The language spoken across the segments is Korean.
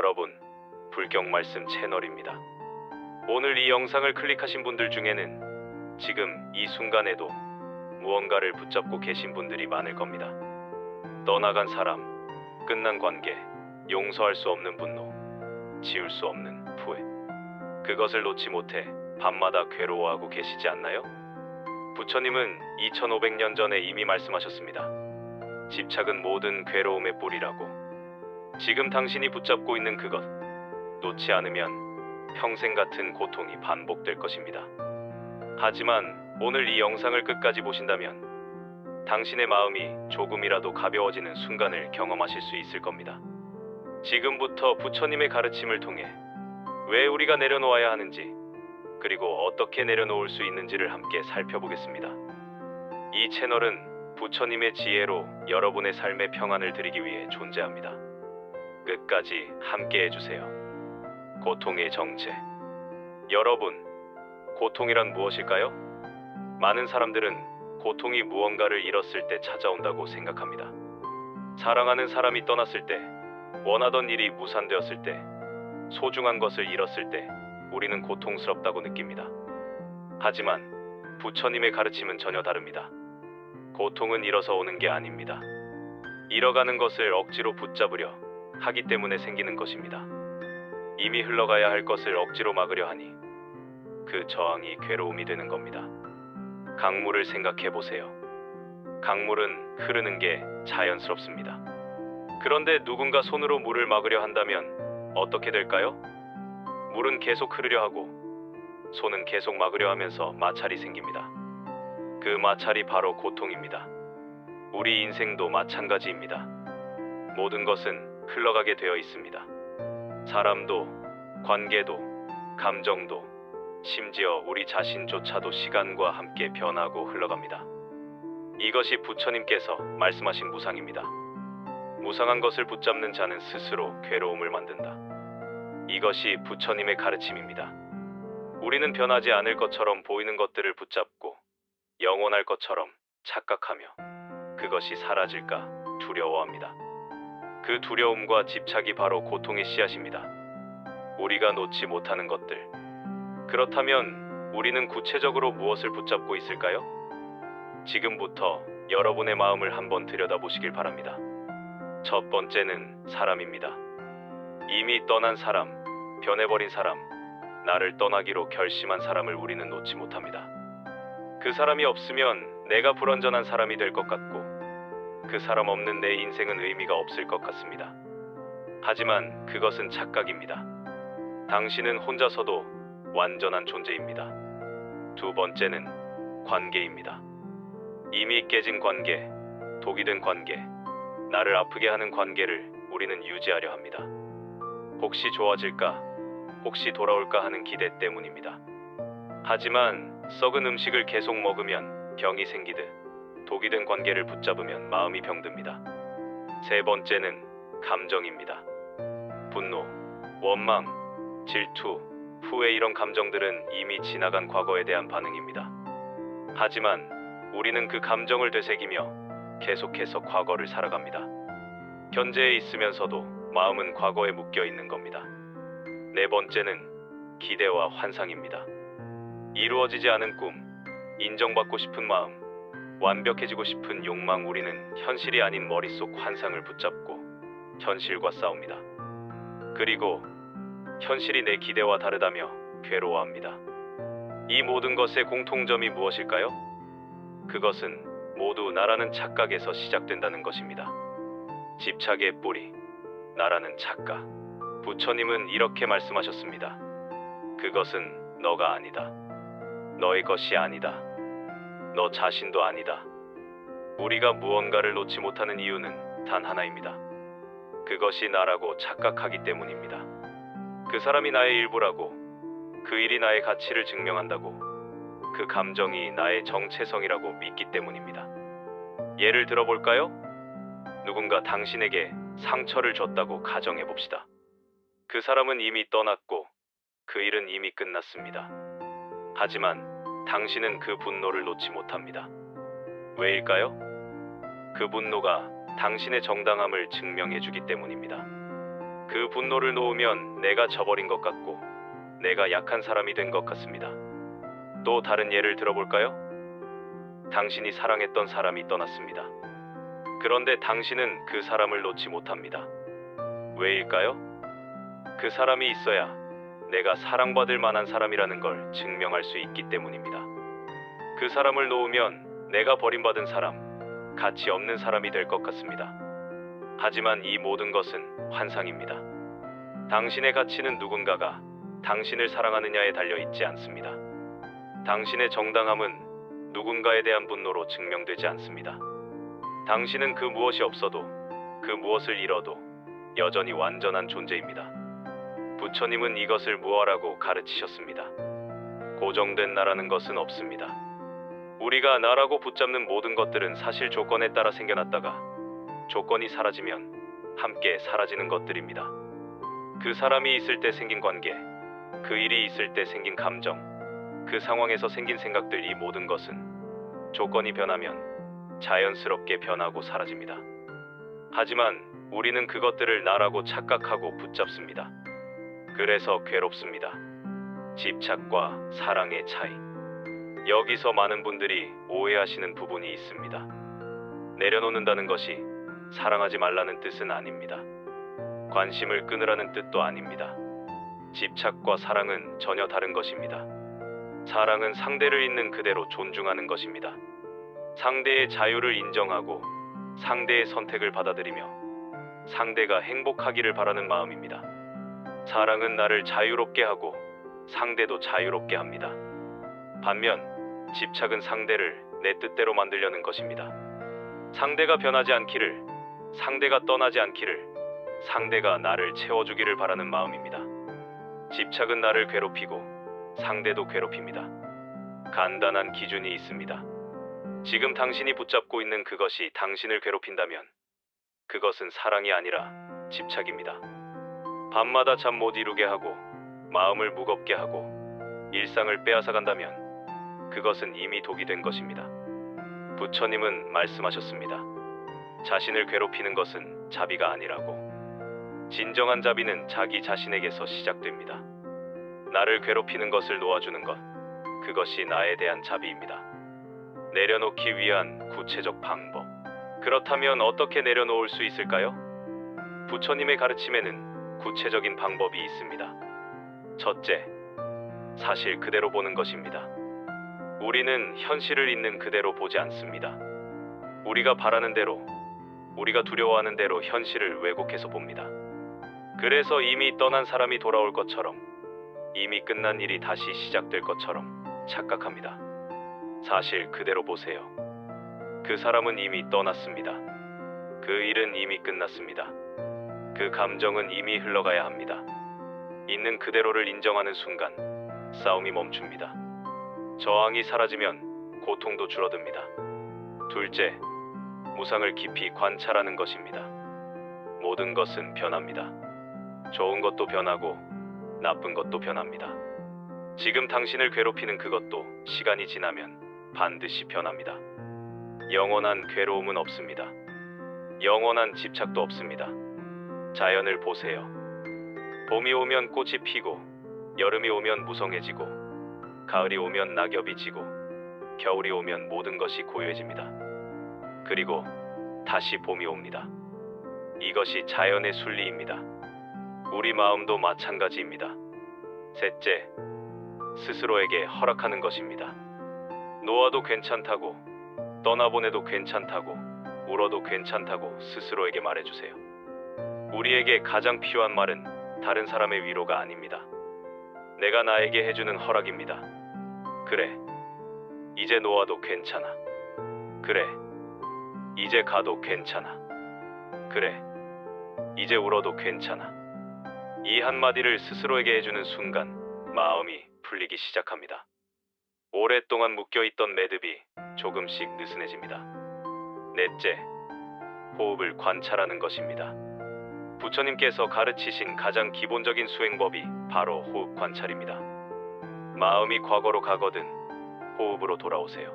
여러분, 불경 말씀 채널입니다. 오늘 이 영상을 클릭하신 분들 중에는 지금 이 순간에도 무언가를 붙잡고 계신 분들이 많을 겁니다. 떠나간 사람, 끝난 관계, 용서할 수 없는 분노, 지울 수 없는 후회. 그것을 놓지 못해 밤마다 괴로워하고 계시지 않나요? 부처님은 2500년 전에 이미 말씀하셨습니다. 집착은 모든 괴로움의 뿌리라고. 지금 당신이 붙잡고 있는 그것, 놓지 않으면 평생 같은 고통이 반복될 것입니다. 하지만 오늘 이 영상을 끝까지 보신다면 당신의 마음이 조금이라도 가벼워지는 순간을 경험하실 수 있을 겁니다. 지금부터 부처님의 가르침을 통해 왜 우리가 내려놓아야 하는지, 그리고 어떻게 내려놓을 수 있는지를 함께 살펴보겠습니다. 이 채널은 부처님의 지혜로 여러분의 삶의 평안을 드리기 위해 존재합니다. 끝까지 함께 해주세요. 고통의 정체. 여러분, 고통이란 무엇일까요? 많은 사람들은 고통이 무언가를 잃었을 때 찾아온다고 생각합니다. 사랑하는 사람이 떠났을 때, 원하던 일이 무산되었을 때, 소중한 것을 잃었을 때 우리는 고통스럽다고 느낍니다. 하지만 부처님의 가르침은 전혀 다릅니다. 고통은 잃어서 오는 게 아닙니다. 잃어가는 것을 억지로 붙잡으려 하기 때문에 생기는 것입니다. 이미 흘러가야 할 것을 억지로 막으려 하니 그 저항이 괴로움이 되는 겁니다. 강물을 생각해 보세요. 강물은 흐르는 게 자연스럽습니다. 그런데 누군가 손으로 물을 막으려 한다면 어떻게 될까요? 물은 계속 흐르려 하고 손은 계속 막으려 하면서 마찰이 생깁니다. 그 마찰이 바로 고통입니다. 우리 인생도 마찬가지입니다. 모든 것은 흘러가게 되어 있습니다. 사람도, 관계도, 감정도, 심지어 우리 자신조차도 시간과 함께 변하고 흘러갑니다. 이것이 부처님께서 말씀하신 무상입니다. 무상한 것을 붙잡는 자는 스스로 괴로움을 만든다. 이것이 부처님의 가르침입니다. 우리는 변하지 않을 것처럼 보이는 것들을 붙잡고 영원할 것처럼 착각하며 그것이 사라질까 두려워합니다. 그 두려움과 집착이 바로 고통의 씨앗입니다. 우리가 놓지 못하는 것들. 그렇다면 우리는 구체적으로 무엇을 붙잡고 있을까요? 지금부터 여러분의 마음을 한번 들여다보시길 바랍니다. 첫 번째는 사람입니다. 이미 떠난 사람, 변해버린 사람, 나를 떠나기로 결심한 사람을 우리는 놓지 못합니다. 그 사람이 없으면 내가 불완전한 사람이 될 것 같고 그 사람 없는 내 인생은 의미가 없을 것 같습니다. 하지만 그것은 착각입니다. 당신은 혼자서도 완전한 존재입니다. 두 번째는 관계입니다. 이미 깨진 관계, 독이 된 관계, 나를 아프게 하는 관계를 우리는 유지하려 합니다. 혹시 좋아질까, 혹시 돌아올까 하는 기대 때문입니다. 하지만 썩은 음식을 계속 먹으면 병이 생기듯 독이 된 관계를 붙잡으면 마음이 병듭니다. 세 번째는 감정입니다. 분노, 원망, 질투, 후회 이런 감정들은 이미 지나간 과거에 대한 반응입니다. 하지만 우리는 그 감정을 되새기며 계속해서 과거를 살아갑니다. 현재에 있으면서도 마음은 과거에 묶여 있는 겁니다. 네 번째는 기대와 환상입니다. 이루어지지 않은 꿈, 인정받고 싶은 마음, 완벽해지고 싶은 욕망. 우리는 현실이 아닌 머릿속 환상을 붙잡고 현실과 싸웁니다. 그리고 현실이 내 기대와 다르다며 괴로워합니다. 이 모든 것의 공통점이 무엇일까요? 그것은 모두 나라는 착각에서 시작된다는 것입니다. 집착의 뿌리, 나라는 착각. 부처님은 이렇게 말씀하셨습니다. 그것은 너가 아니다. 너의 것이 아니다. 너 자신도 아니다. 우리가 무언가를 놓지 못하는 이유는 단 하나입니다. 그것이 나라고 착각하기 때문입니다. 그 사람이 나의 일부라고, 그 일이 나의 가치를 증명한다고, 그 감정이 나의 정체성이라고 믿기 때문입니다. 예를 들어볼까요? 누군가 당신에게 상처를 줬다고 가정해봅시다. 그 사람은 이미 떠났고 그 일은 이미 끝났습니다. 하지만 당신은 그 분노를 놓지 못합니다. 왜일까요? 그 분노가 당신의 정당함을 증명해주기 때문입니다. 그 분노를 놓으면 내가 져버린 것 같고 내가 약한 사람이 된 것 같습니다. 또 다른 예를 들어볼까요? 당신이 사랑했던 사람이 떠났습니다. 그런데 당신은 그 사람을 놓지 못합니다. 왜일까요? 그 사람이 있어야 내가 사랑받을 만한 사람이라는 걸 증명할 수 있기 때문입니다. 그 사람을 놓으면 내가 버림받은 사람, 가치 없는 사람이 될 것 같습니다. 하지만 이 모든 것은 환상입니다. 당신의 가치는 누군가가 당신을 사랑하느냐에 달려 있지 않습니다. 당신의 정당함은 누군가에 대한 분노로 증명되지 않습니다. 당신은 그 무엇이 없어도, 그 무엇을 잃어도 여전히 완전한 존재입니다. 부처님은 이것을 무엇라고 가르치셨습니다. 고정된 나라는 것은 없습니다. 우리가 나라고 붙잡는 모든 것들은 사실 조건에 따라 생겨났다가 조건이 사라지면 함께 사라지는 것들입니다. 그 사람이 있을 때 생긴 관계, 그 일이 있을 때 생긴 감정, 그 상황에서 생긴 생각들, 이 모든 것은 조건이 변하면 자연스럽게 변하고 사라집니다. 하지만 우리는 그것들을 나라고 착각하고 붙잡습니다. 그래서 괴롭습니다. 집착과 사랑의 차이. 여기서 많은 분들이 오해하시는 부분이 있습니다. 내려놓는다는 것이 사랑하지 말라는 뜻은 아닙니다. 관심을 끊으라는 뜻도 아닙니다. 집착과 사랑은 전혀 다른 것입니다. 사랑은 상대를 있는 그대로 존중하는 것입니다. 상대의 자유를 인정하고 상대의 선택을 받아들이며 상대가 행복하기를 바라는 마음입니다. 사랑은 나를 자유롭게 하고 상대도 자유롭게 합니다. 반면 집착은 상대를 내 뜻대로 만들려는 것입니다. 상대가 변하지 않기를, 상대가 떠나지 않기를, 상대가 나를 채워주기를 바라는 마음입니다. 집착은 나를 괴롭히고 상대도 괴롭힙니다. 간단한 기준이 있습니다. 지금 당신이 붙잡고 있는 그것이 당신을 괴롭힌다면 그것은 사랑이 아니라 집착입니다. 밤마다 잠 못 이루게 하고 마음을 무겁게 하고 일상을 빼앗아간다면 그것은 이미 독이 된 것입니다. 부처님은 말씀하셨습니다. 자신을 괴롭히는 것은 자비가 아니라고. 진정한 자비는 자기 자신에게서 시작됩니다. 나를 괴롭히는 것을 놓아주는 것, 그것이 나에 대한 자비입니다. 내려놓기 위한 구체적 방법. 그렇다면 어떻게 내려놓을 수 있을까요? 부처님의 가르침에는 구체적인 방법이 있습니다. 첫째, 사실 그대로 보는 것입니다. 우리는 현실을 있는 그대로 보지 않습니다. 우리가 바라는 대로, 우리가 두려워하는 대로 현실을 왜곡해서 봅니다. 그래서 이미 떠난 사람이 돌아올 것처럼, 이미 끝난 일이 다시 시작될 것처럼 착각합니다. 사실 그대로 보세요. 그 사람은 이미 떠났습니다. 그 일은 이미 끝났습니다. 그 감정은 이미 흘러가야 합니다. 있는 그대로를 인정하는 순간 싸움이 멈춥니다. 저항이 사라지면 고통도 줄어듭니다. 둘째, 무상을 깊이 관찰하는 것입니다. 모든 것은 변합니다. 좋은 것도 변하고 나쁜 것도 변합니다. 지금 당신을 괴롭히는 그것도 시간이 지나면 반드시 변합니다. 영원한 괴로움은 없습니다. 영원한 집착도 없습니다. 자연을 보세요. 봄이 오면 꽃이 피고, 여름이 오면 무성해지고, 가을이 오면 낙엽이 지고, 겨울이 오면 모든 것이 고요해집니다. 그리고 다시 봄이 옵니다. 이것이 자연의 순리입니다. 우리 마음도 마찬가지입니다. 셋째, 스스로에게 허락하는 것입니다. 놓아도 괜찮다고, 떠나보내도 괜찮다고, 울어도 괜찮다고 스스로에게 말해주세요. 우리에게 가장 필요한 말은 다른 사람의 위로가 아닙니다. 내가 나에게 해주는 허락입니다. 그래, 이제 놓아도 괜찮아. 그래, 이제 가도 괜찮아. 그래, 이제 울어도 괜찮아. 이 한마디를 스스로에게 해주는 순간 마음이 풀리기 시작합니다. 오랫동안 묶여있던 매듭이 조금씩 느슨해집니다. 넷째, 호흡을 관찰하는 것입니다. 부처님께서 가르치신 가장 기본적인 수행법이 바로 호흡 관찰입니다. 마음이 과거로 가거든 호흡으로 돌아오세요.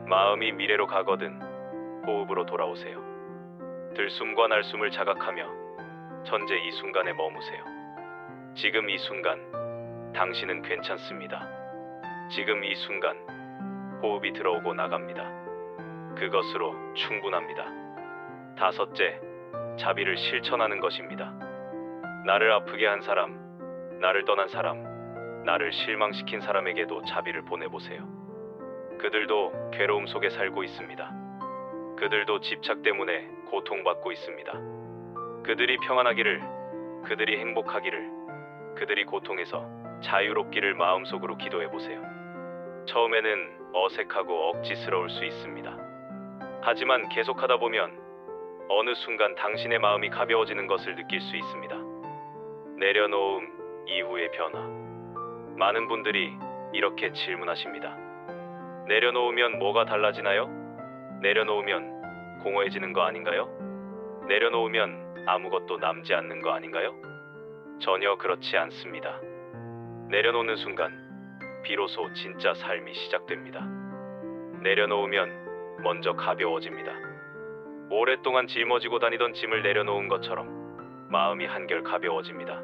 마음이 미래로 가거든 호흡으로 돌아오세요. 들숨과 날숨을 자각하며 현재 이 순간에 머무세요. 지금 이 순간 당신은 괜찮습니다. 지금 이 순간 호흡이 들어오고 나갑니다. 그것으로 충분합니다. 다섯째, 자비를 실천하는 것입니다. 나를 아프게 한 사람, 나를 떠난 사람, 나를 실망시킨 사람에게도 자비를 보내보세요. 그들도 괴로움 속에 살고 있습니다. 그들도 집착 때문에 고통받고 있습니다. 그들이 평안하기를, 그들이 행복하기를, 그들이 고통에서 자유롭기를 마음속으로 기도해보세요. 처음에는 어색하고 억지스러울 수 있습니다. 하지만 계속하다 보면 어느 순간 당신의 마음이 가벼워지는 것을 느낄 수 있습니다. 내려놓음 이후의 변화. 많은 분들이 이렇게 질문하십니다. 내려놓으면 뭐가 달라지나요? 내려놓으면 공허해지는 거 아닌가요? 내려놓으면 아무것도 남지 않는 거 아닌가요? 전혀 그렇지 않습니다. 내려놓는 순간 비로소 진짜 삶이 시작됩니다. 내려놓으면 먼저 가벼워집니다. 오랫동안 짊어지고 다니던 짐을 내려놓은 것처럼 마음이 한결 가벼워집니다.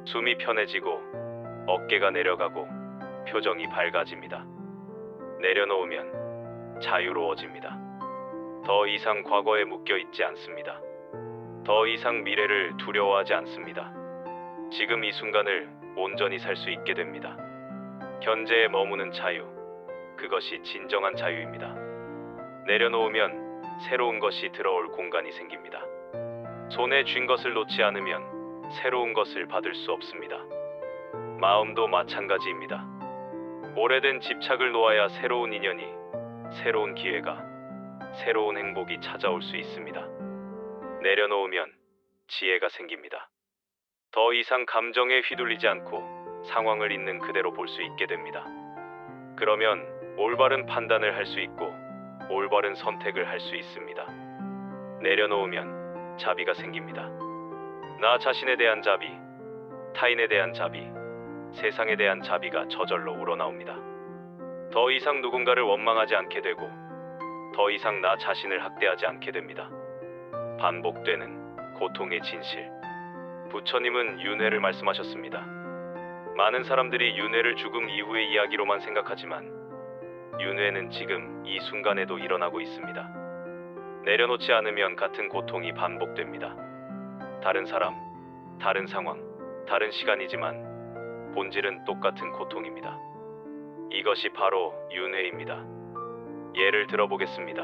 숨이 편해지고 어깨가 내려가고 표정이 밝아집니다. 내려놓으면 자유로워집니다. 더 이상 과거에 묶여 있지 않습니다. 더 이상 미래를 두려워하지 않습니다. 지금 이 순간을 온전히 살 수 있게 됩니다. 현재에 머무는 자유, 그것이 진정한 자유입니다. 내려놓으면 새로운 것이 들어올 공간이 생깁니다. 손에 쥔 것을 놓지 않으면 새로운 것을 받을 수 없습니다. 마음도 마찬가지입니다. 오래된 집착을 놓아야 새로운 인연이, 새로운 기회가, 새로운 행복이 찾아올 수 있습니다. 내려놓으면 지혜가 생깁니다. 더 이상 감정에 휘둘리지 않고 상황을 있는 그대로 볼 수 있게 됩니다. 그러면 올바른 판단을 할 수 있고 올바른 선택을 할 수 있습니다. 내려놓으면 자비가 생깁니다. 나 자신에 대한 자비, 타인에 대한 자비, 세상에 대한 자비가 저절로 우러나옵니다. 더 이상 누군가를 원망하지 않게 되고 더 이상 나 자신을 학대하지 않게 됩니다. 반복되는 고통의 진실. 부처님은 윤회를 말씀하셨습니다. 많은 사람들이 윤회를 죽음 이후의 이야기로만 생각하지만 윤회는 지금 이 순간에도 일어나고 있습니다. 내려놓지 않으면 같은 고통이 반복됩니다. 다른 사람, 다른 상황, 다른 시간이지만 본질은 똑같은 고통입니다. 이것이 바로 윤회입니다. 예를 들어보겠습니다.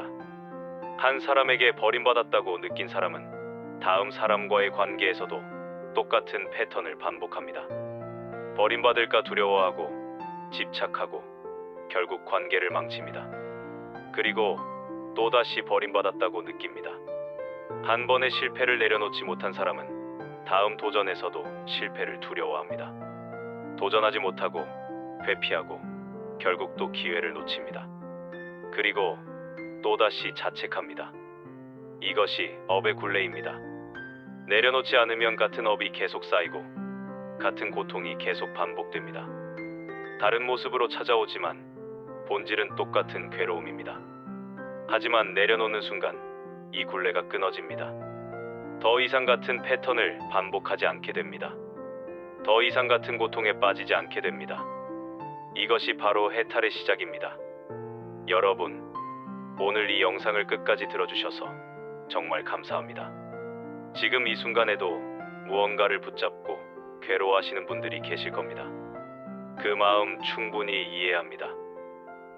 한 사람에게 버림받았다고 느낀 사람은 다음 사람과의 관계에서도 똑같은 패턴을 반복합니다. 버림받을까 두려워하고 집착하고 결국 관계를 망칩니다. 그리고 또다시 버림받았다고 느낍니다. 한 번의 실패를 내려놓지 못한 사람은 다음 도전에서도 실패를 두려워합니다. 도전하지 못하고 회피하고 결국 또 기회를 놓칩니다. 그리고 또다시 자책합니다. 이것이 업의 굴레입니다. 내려놓지 않으면 같은 업이 계속 쌓이고 같은 고통이 계속 반복됩니다. 다른 모습으로 찾아오지만 본질은 똑같은 괴로움입니다. 하지만 내려놓는 순간 이 굴레가 끊어집니다. 더 이상 같은 패턴을 반복하지 않게 됩니다. 더 이상 같은 고통에 빠지지 않게 됩니다. 이것이 바로 해탈의 시작입니다. 여러분, 오늘 이 영상을 끝까지 들어주셔서 정말 감사합니다. 지금 이 순간에도 무언가를 붙잡고 괴로워하시는 분들이 계실 겁니다. 그 마음 충분히 이해합니다.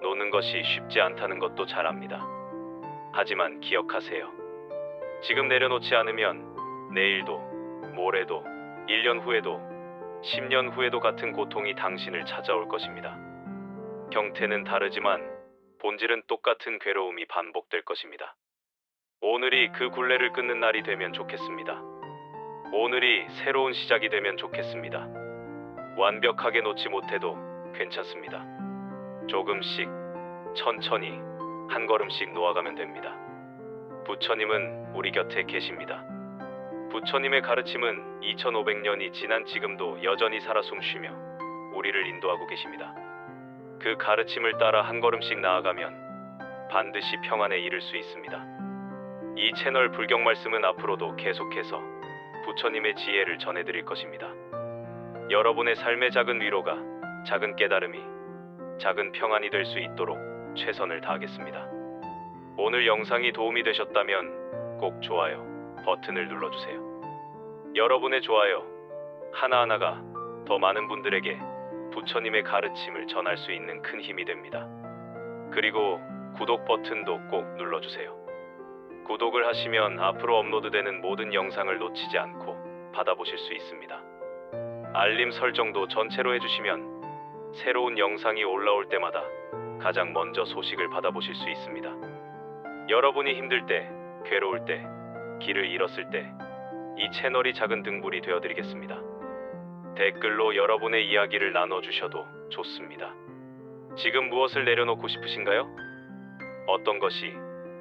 노는 것이 쉽지 않다는 것도 잘 압니다. 하지만 기억하세요. 지금 내려놓지 않으면 내일도, 모레도, 1년 후에도, 10년 후에도 같은 고통이 당신을 찾아올 것입니다. 형태는 다르지만 본질은 똑같은 괴로움이 반복될 것입니다. 오늘이 그 굴레를 끊는 날이 되면 좋겠습니다. 오늘이 새로운 시작이 되면 좋겠습니다. 완벽하게 놓지 못해도 괜찮습니다. 조금씩, 천천히, 한 걸음씩 놓아가면 됩니다. 부처님은 우리 곁에 계십니다. 부처님의 가르침은 2500년이 지난 지금도 여전히 살아 숨쉬며 우리를 인도하고 계십니다. 그 가르침을 따라 한 걸음씩 나아가면 반드시 평안에 이를 수 있습니다. 이 채널 불경 말씀은 앞으로도 계속해서 부처님의 지혜를 전해드릴 것입니다. 여러분의 삶의 작은 위로가, 작은 깨달음이, 작은 평안이 될 수 있도록 최선을 다하겠습니다. 오늘 영상이 도움이 되셨다면 꼭 좋아요 버튼을 눌러주세요. 여러분의 좋아요 하나하나가 더 많은 분들에게 부처님의 가르침을 전할 수 있는 큰 힘이 됩니다. 그리고 구독 버튼도 꼭 눌러주세요. 구독을 하시면 앞으로 업로드되는 모든 영상을 놓치지 않고 받아보실 수 있습니다. 알림 설정도 전체로 해주시면 새로운 영상이 올라올 때마다 가장 먼저 소식을 받아보실 수 있습니다. 여러분이 힘들 때, 괴로울 때, 길을 잃었을 때 이 채널이 작은 등불이 되어드리겠습니다. 댓글로 여러분의 이야기를 나눠주셔도 좋습니다. 지금 무엇을 내려놓고 싶으신가요? 어떤 것이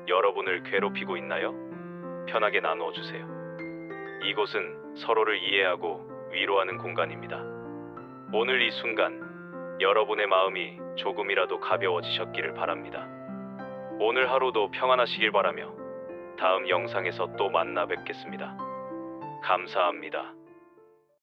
여러분을 괴롭히고 있나요? 편하게 나누어주세요. 이곳은 서로를 이해하고 위로하는 공간입니다. 오늘 이 순간 여러분의 마음이 조금이라도 가벼워지셨기를 바랍니다. 오늘 하루도 평안하시길 바라며 다음 영상에서 또 만나 뵙겠습니다. 감사합니다.